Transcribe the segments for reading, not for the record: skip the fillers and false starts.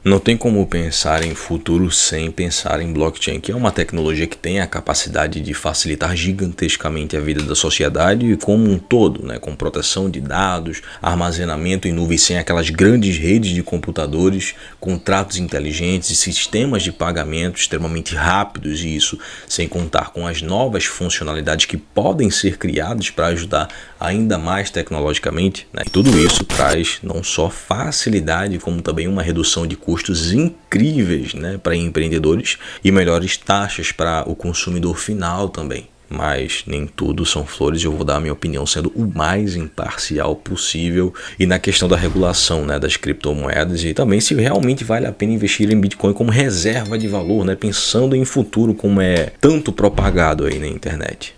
Não tem como pensar em futuro sem pensar em blockchain, que é uma tecnologia que tem a capacidade de facilitar gigantescamente a vida da sociedade como um todo, né? Com proteção de dados, armazenamento em nuvem sem aquelas grandes redes de computadores, contratos inteligentes e sistemas de pagamento extremamente rápidos, e isso sem contar com as novas funcionalidades que podem ser criadas para ajudar ainda mais tecnologicamente, né? E tudo isso traz não só facilidade, como também uma redução de custos incríveis, né, para empreendedores e melhores taxas para o consumidor final também. Mas nem tudo são flores e eu vou dar a minha opinião sendo o mais imparcial possível e na questão da regulação, né, das criptomoedas e também se realmente vale a pena investir em Bitcoin como reserva de valor, né, pensando em futuro como é tanto propagado aí na internet.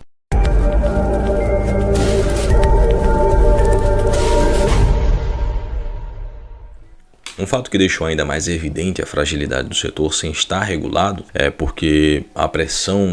Um fato que deixou ainda mais evidente a fragilidade do setor sem estar regulado é porque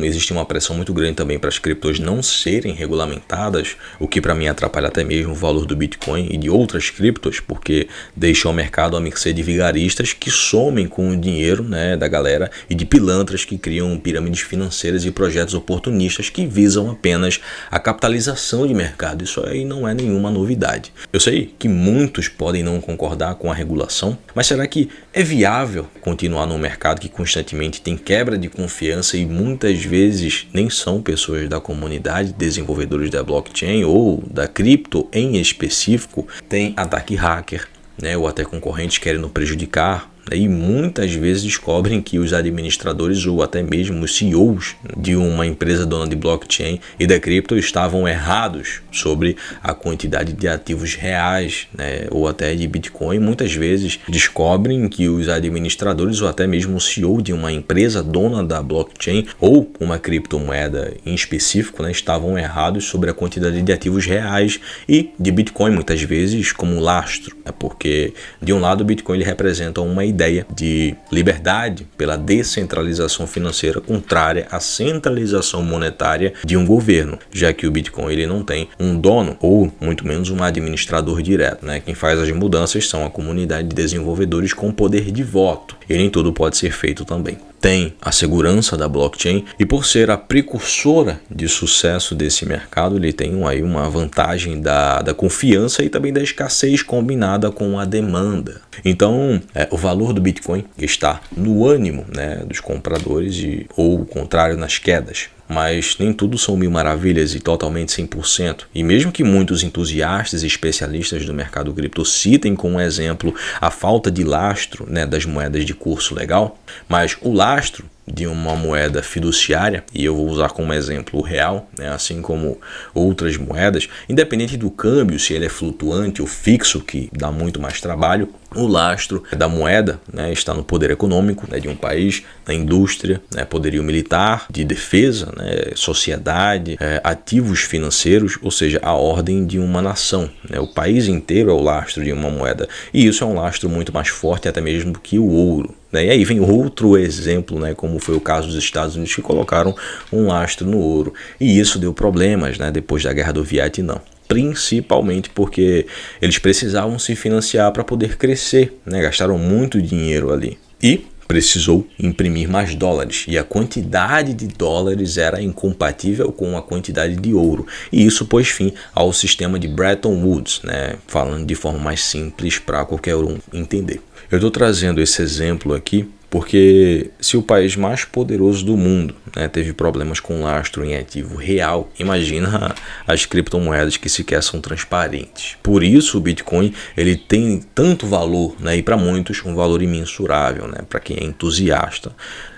existe uma pressão muito grande também para as criptos não serem regulamentadas, o que para mim atrapalha até mesmo o valor do Bitcoin e de outras criptos, porque deixa o mercado à mercê de vigaristas que somem com o dinheiro, né, da galera e de pilantras que criam pirâmides financeiras e projetos oportunistas que visam apenas a capitalização de mercado. Isso aí não é nenhuma novidade. Eu sei que muitos podem não concordar com a regulação, mas será que é viável continuar num mercado que constantemente tem quebra de confiança e muitas vezes nem são pessoas da comunidade, desenvolvedores da blockchain ou da cripto em específico, tem ataque hacker, né, ou até concorrentes querendo prejudicar? E muitas vezes descobrem que os administradores ou até mesmo os CEOs de uma empresa dona de blockchain e da cripto estavam errados sobre a quantidade de ativos reais, né, ou até de Bitcoin. Muitas vezes descobrem que os administradores ou até mesmo o CEO de uma empresa dona da blockchain ou uma criptomoeda em específico, né, estavam errados sobre a quantidade de ativos reais e de Bitcoin, muitas vezes como lastro, né, porque de um lado o Bitcoin ele representa uma ideia de liberdade pela descentralização financeira contrária à centralização monetária de um governo, já que o Bitcoin ele não tem um dono ou muito menos um administrador direto, né? Quem faz as mudanças são a comunidade de desenvolvedores com poder de voto e nem tudo pode ser feito também. Tem a segurança da blockchain e por ser a precursora de sucesso desse mercado, ele tem aí uma vantagem da confiança e também da escassez combinada com a demanda. Então, o valor do Bitcoin está no ânimo, né, dos compradores ou o contrário, nas quedas. Mas nem tudo são mil maravilhas e totalmente 100%. E mesmo que muitos entusiastas e especialistas do mercado cripto citem como exemplo a falta de lastro, né, das moedas de curso legal, mas o lastro de uma moeda fiduciária, e eu vou usar como exemplo o real, né, assim como outras moedas, independente do câmbio, se ele é flutuante ou fixo, que dá muito mais trabalho, o lastro da moeda, né, está no poder econômico, né, de um país, na indústria, né, poderio militar, de defesa, né, sociedade, ativos financeiros, ou seja, a ordem de uma nação, né, o país inteiro é o lastro de uma moeda, e isso é um lastro muito mais forte até mesmo do que o ouro. E aí vem outro exemplo, né, como foi o caso dos Estados Unidos, que colocaram um lastro no ouro. E isso deu problemas, né, depois da Guerra do Vietnã. Principalmente porque eles precisavam se financiar para poder crescer, né, gastaram muito dinheiro ali. E precisou imprimir mais dólares e a quantidade de dólares era incompatível com a quantidade de ouro. E isso pôs fim ao sistema de Bretton Woods, né, falando de forma mais simples para qualquer um entender. Eu estou trazendo esse exemplo aqui porque se o país mais poderoso do mundo, né, teve problemas com lastro em ativo real, imagina as criptomoedas que sequer são transparentes. Por isso o Bitcoin ele tem tanto valor, né, e para muitos um valor imensurável, né, para quem é entusiasta.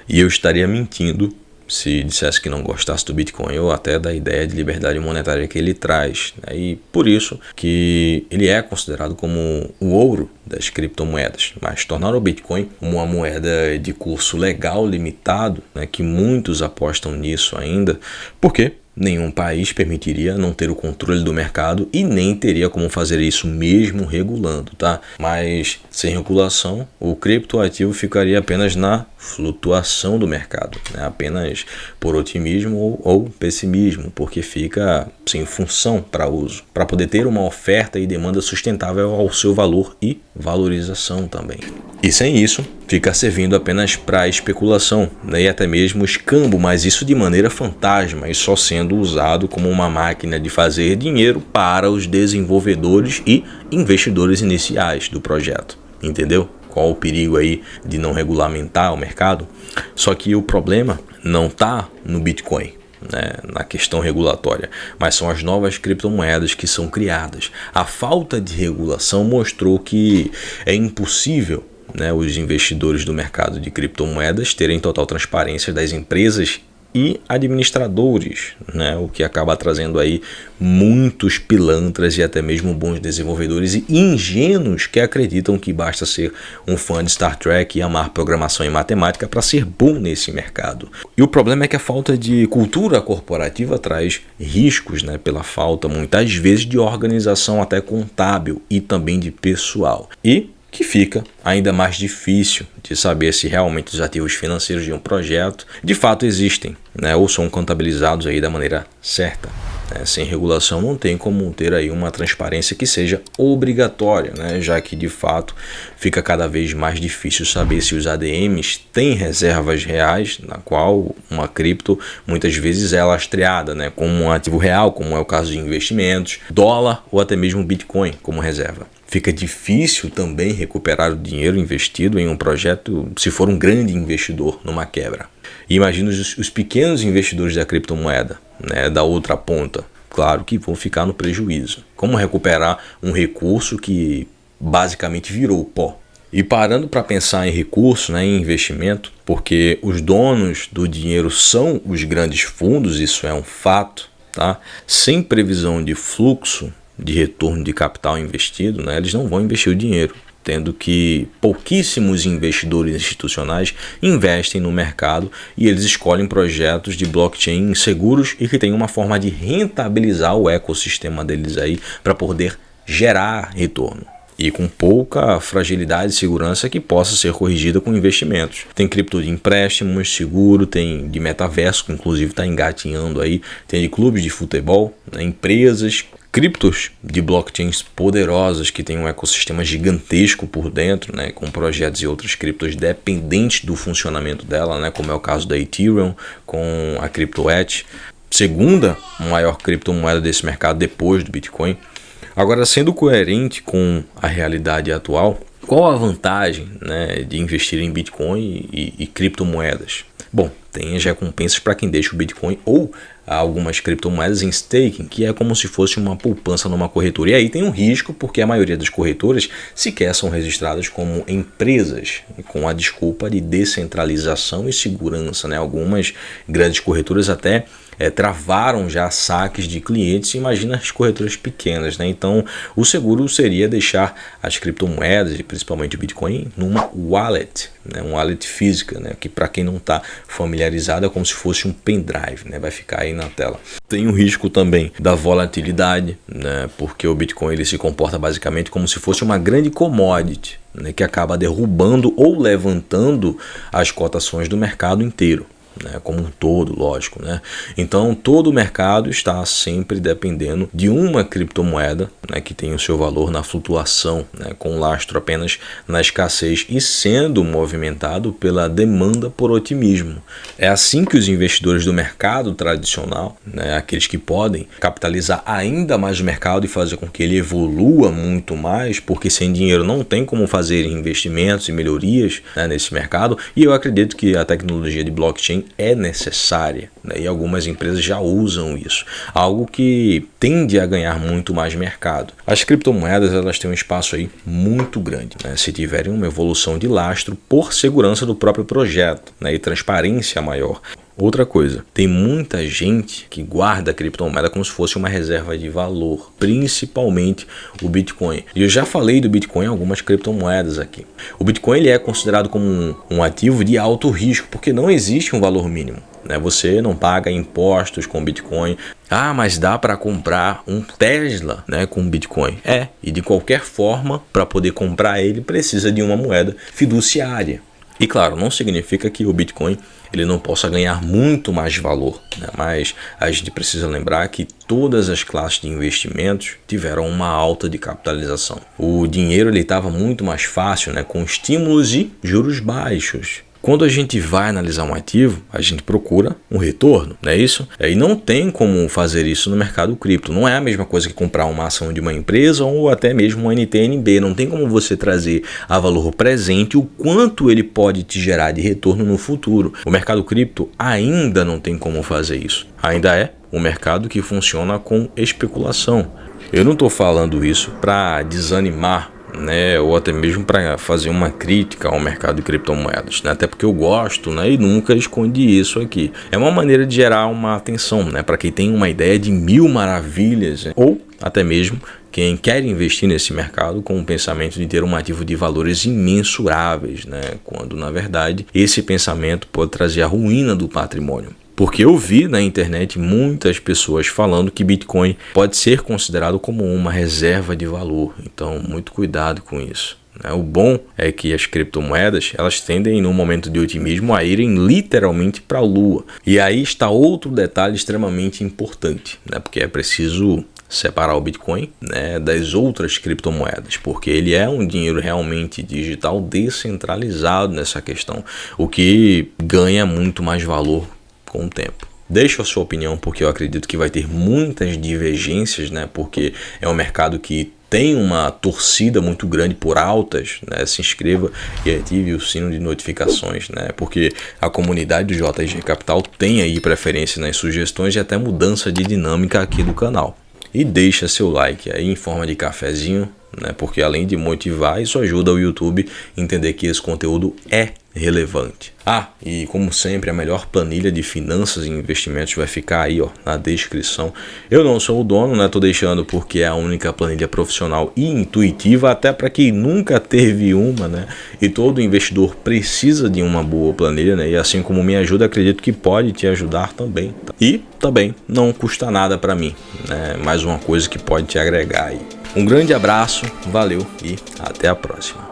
E eu estaria mentindo se dissesse que não gostasse do Bitcoin ou até da ideia de liberdade monetária que ele traz, né? E por isso que ele é considerado como o ouro das criptomoedas. Mas tornar o Bitcoin uma moeda de curso legal limitado, né, que muitos apostam nisso ainda, porque nenhum país permitiria não ter o controle do mercado e nem teria como fazer isso mesmo regulando, tá? Mas sem regulação, o criptoativo ficaria apenas na flutuação do mercado, né? Apenas por otimismo ou pessimismo, porque fica sem função para uso, para poder ter uma oferta e demanda sustentável ao seu valor e valorização também. E sem isso, fica servindo apenas para especulação, né, e até mesmo escambo, mas isso de maneira fantasma e só sendo usado como uma máquina de fazer dinheiro para os desenvolvedores e investidores iniciais do projeto. Entendeu? Qual o perigo aí de não regulamentar o mercado? Só que o problema não está no Bitcoin, né, na questão regulatória, mas são as novas criptomoedas que são criadas. A falta de regulação mostrou que é impossível, né, os investidores do mercado de criptomoedas terem total transparência das empresas e administradores, né, o que acaba trazendo aí muitos pilantras e até mesmo bons desenvolvedores e ingênuos que acreditam que basta ser um fã de Star Trek e amar programação e matemática para ser bom nesse mercado. E o problema é que a falta de cultura corporativa traz riscos, né, pela falta muitas vezes de organização até contábil e também de pessoal. E que fica ainda mais difícil de saber se realmente os ativos financeiros de um projeto de fato existem, né, ou são contabilizados aí da maneira certa. Sem regulação não tem como ter aí uma transparência que seja obrigatória, né, já que de fato fica cada vez mais difícil saber se os ADMs têm reservas reais, na qual uma cripto muitas vezes é lastreada, né, como um ativo real, como é o caso de investimentos, dólar ou até mesmo Bitcoin como reserva. Fica difícil também recuperar o dinheiro investido em um projeto se for um grande investidor numa quebra. E imagina os pequenos investidores da criptomoeda, né, da outra ponta, claro que vão ficar no prejuízo. Como recuperar um recurso que basicamente virou pó? E parando para pensar em recurso, né, em investimento, porque os donos do dinheiro são os grandes fundos, isso é um fato, tá? Sem previsão de fluxo de retorno de capital investido, né, eles não vão investir o dinheiro, tendo que pouquíssimos investidores institucionais investem no mercado e eles escolhem projetos de blockchain seguros e que têm uma forma de rentabilizar o ecossistema deles aí para poder gerar retorno. E com pouca fragilidade e segurança que possa ser corrigida com investimentos. Tem cripto de empréstimos, seguro, tem de metaverso, que inclusive está engatinhando aí, tem de clubes de futebol, né, empresas, criptos de blockchains poderosas que tem um ecossistema gigantesco por dentro, né, com projetos e outras criptos dependentes do funcionamento dela, né, como é o caso da Ethereum com a CryptoEtch, segunda maior criptomoeda desse mercado depois do Bitcoin. Agora, sendo coerente com a realidade atual, qual a vantagem, né, de investir em Bitcoin e criptomoedas? Bom, tem as recompensas para quem deixa o Bitcoin ou algumas criptomoedas em staking, que é como se fosse uma poupança numa corretora. E aí tem um risco, porque a maioria das corretoras sequer são registradas como empresas, com a desculpa de descentralização e segurança, né? Algumas grandes corretoras até travaram já saques de clientes, imagina as corretoras pequenas, né? Então o seguro seria deixar as criptomoedas e principalmente o Bitcoin numa wallet, né? Um wallet física, né? Que para quem não está familiarizado é como se fosse um pendrive, né? Vai ficar aí na tela. Tem o risco também da volatilidade, né? Porque o Bitcoin ele se comporta basicamente como se fosse uma grande commodity, né? Que acaba derrubando ou levantando as cotações do mercado inteiro, né, como um todo, lógico, né? Então todo o mercado está sempre dependendo de uma criptomoeda, né, que tem o seu valor na flutuação, né, com lastro apenas na escassez e sendo movimentado pela demanda por otimismo. É assim que os investidores do mercado tradicional, né, aqueles que podem capitalizar ainda mais o mercado e fazer com que ele evolua muito mais, porque sem dinheiro não tem como fazer investimentos e melhorias, né, nesse mercado. E eu acredito que a tecnologia de blockchain é necessária, né? E algumas empresas já usam isso, algo que tende a ganhar muito mais mercado. As criptomoedas elas têm um espaço aí muito grande, né? Se tiverem uma evolução de lastro por segurança do próprio projeto, né? E transparência maior. Outra coisa, tem muita gente que guarda a criptomoeda como se fosse uma reserva de valor, principalmente o Bitcoin. E eu já falei do Bitcoin em algumas criptomoedas aqui. O Bitcoin ele é considerado como um ativo de alto risco, porque não existe um valor mínimo, né? Você não paga impostos com Bitcoin. Ah, mas dá para comprar um Tesla, né, com Bitcoin. E de qualquer forma, para poder comprar ele, precisa de uma moeda fiduciária. E claro, não significa que o Bitcoin ele não possa ganhar muito mais valor, né? Mas a gente precisa lembrar que todas as classes de investimentos tiveram uma alta de capitalização. O dinheiro estava muito mais fácil, né? Com estímulos e juros baixos. Quando a gente vai analisar um ativo, a gente procura um retorno, não é isso? E não tem como fazer isso no mercado cripto. Não é a mesma coisa que comprar uma ação de uma empresa ou até mesmo um NTNB. Não tem como você trazer a valor presente o quanto ele pode te gerar de retorno no futuro. O mercado cripto ainda não tem como fazer isso. Ainda é um mercado que funciona com especulação. Eu não estou falando isso para desanimar, né, ou até mesmo para fazer uma crítica ao mercado de criptomoedas, né, até porque eu gosto, né, e nunca escondi isso aqui. É uma maneira de gerar uma atenção, né, para quem tem uma ideia de mil maravilhas, né, ou até mesmo quem quer investir nesse mercado com o pensamento de ter um ativo de valores imensuráveis, né, quando na verdade esse pensamento pode trazer a ruína do patrimônio. Porque eu vi na internet muitas pessoas falando que Bitcoin pode ser considerado como uma reserva de valor. Então, muito cuidado com isso. O bom é que as criptomoedas elas tendem, no momento de otimismo, a irem literalmente para a lua. E aí está outro detalhe extremamente importante, né? Porque é preciso separar o Bitcoin, né, das outras criptomoedas, porque ele é um dinheiro realmente digital descentralizado nessa questão, o que ganha muito mais valor com o tempo. Deixa a sua opinião, porque eu acredito que vai ter muitas divergências, né? Porque é um mercado que tem uma torcida muito grande por altas, né? Se inscreva e ative o sino de notificações, né? Porque a comunidade do JG Capital tem aí preferência nas sugestões e até mudança de dinâmica aqui do canal. E deixa seu like aí em forma de cafezinho, né? Porque além de motivar, isso ajuda o YouTube a entender que esse conteúdo é relevante. E como sempre, a melhor planilha de finanças e investimentos vai ficar aí, ó, na descrição. Eu não sou o dono, né? Tô deixando porque é a única planilha profissional e intuitiva, até para quem nunca teve uma, né? E todo investidor precisa de uma boa planilha, né? E assim como me ajuda, acredito que pode te ajudar também. Tá? E também não custa nada para mim, né? Mais uma coisa que pode te agregar aí. Um grande abraço, valeu e até a próxima.